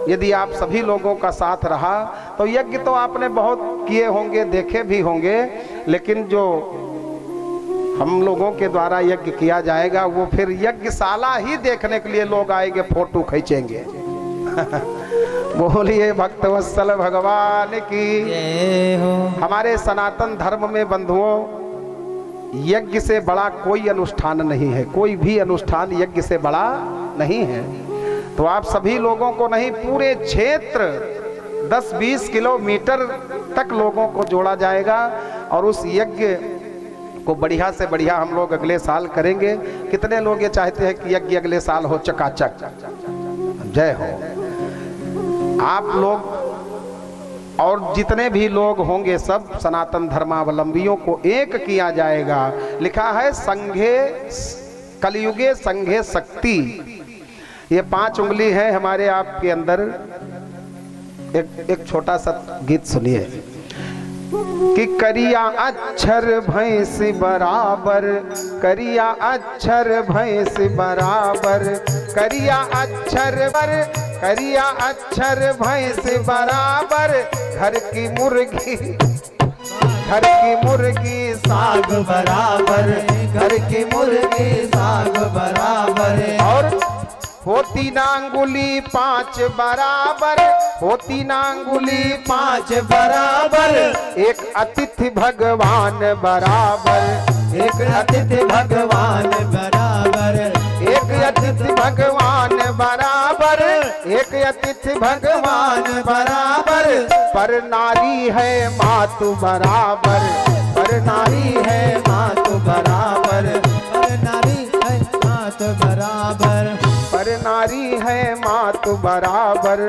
यदि आप सभी लोगों का साथ रहा तो यज्ञ तो आपने बहुत किए होंगे, देखे भी होंगे, लेकिन जो हम लोगों के द्वारा यज्ञ किया जाएगा वो फिर यज्ञशाला ही देखने के लिए लोग आएंगे, फोटो खींचेंगे। बोलिए भक्तवत्सल भगवान की जय हो। हमारे सनातन धर्म में बंधुओं, यज्ञ से बड़ा कोई अनुष्ठान नहीं है, कोई भी अनुष्ठान यज्ञ से बड़ा नहीं है। तो आप सभी लोगों को नहीं, पूरे क्षेत्र 10-20 किलोमीटर तक लोगों को जोड़ा जाएगा और उस यज्ञ को बढ़िया से बढ़िया हम लोग अगले साल करेंगे। कितने लोग ये चाहते हैं कि यज्ञ अगले साल हो चकाचक? जय हो। आप लोग और जितने भी लोग होंगे सब सनातन धर्मावलंबियों को एक किया जाएगा। लिखा है संघे कलयुगे संघे शक्ति, ये 5 उंगली है हमारे आपके अंदर। एक छोटा सा गीत सुनिए कि करिया अक्षर भैंस बराबर, करिया अक्षर भैंस बराबर, करिया अक्षर बर, करिया अक्षर भैंस बराबर, घर की मुर्गी घर की मुर्गी साग बराबर, घर की मुर्गी साग बराबर। और होती ना अंगुली 5 बराबर, होती ना अंगुली 5 बराबर। एक अतिथि भगवान बराबर, एक अतिथि भगवान बराबर, एक अतिथि भगवान बराबर, एक अतिथि भगवान बराबर। पर नारी है मातु बराबर, पर नारी है मातु बराबर, पर नारी है मात बराबर। पर नारी है मातु बराबर।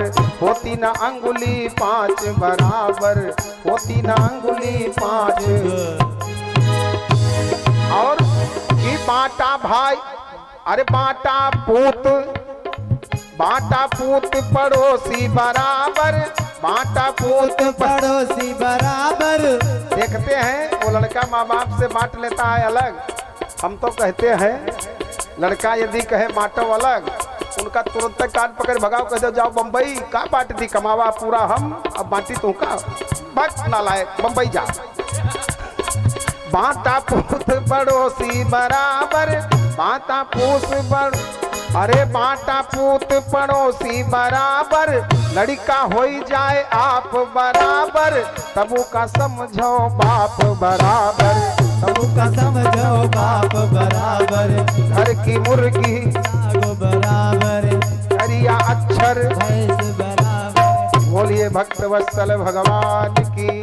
होती न अंगुली 5 बराबर, होती न अंगुली 5। और कि बाटा भाई, अरे बाटा पूत, बाटा पूत पड़ोसी बराबर, बाटा पूत पड़ोसी बराबर। देखते हैं वो लड़का माँ बाप से बांट लेता है अलग। हम तो कहते हैं लड़का यदि कहे बांटो अलग, उनका तुरंत काट पकड़ भगाओ, कह दो जाओ बम्बई, का बांट दी कमावा पूरा हम, अब बांटी तू का, भग नालायक बम्बई जा। बाटा पूत पड़ोसी बराबर, बाटा पूस बड़, अरे बाटा पूत पड़ोसी बराबर। लड़का हो जाए आप बराबर, तबु का समझो बाप बराबर, तबु का समझो बाप बराबर। घर की मुर्गी साग बराबर, हरिया अक्षर। भैंस बराबर। बोलिए भक्त वत्सल भगवान की।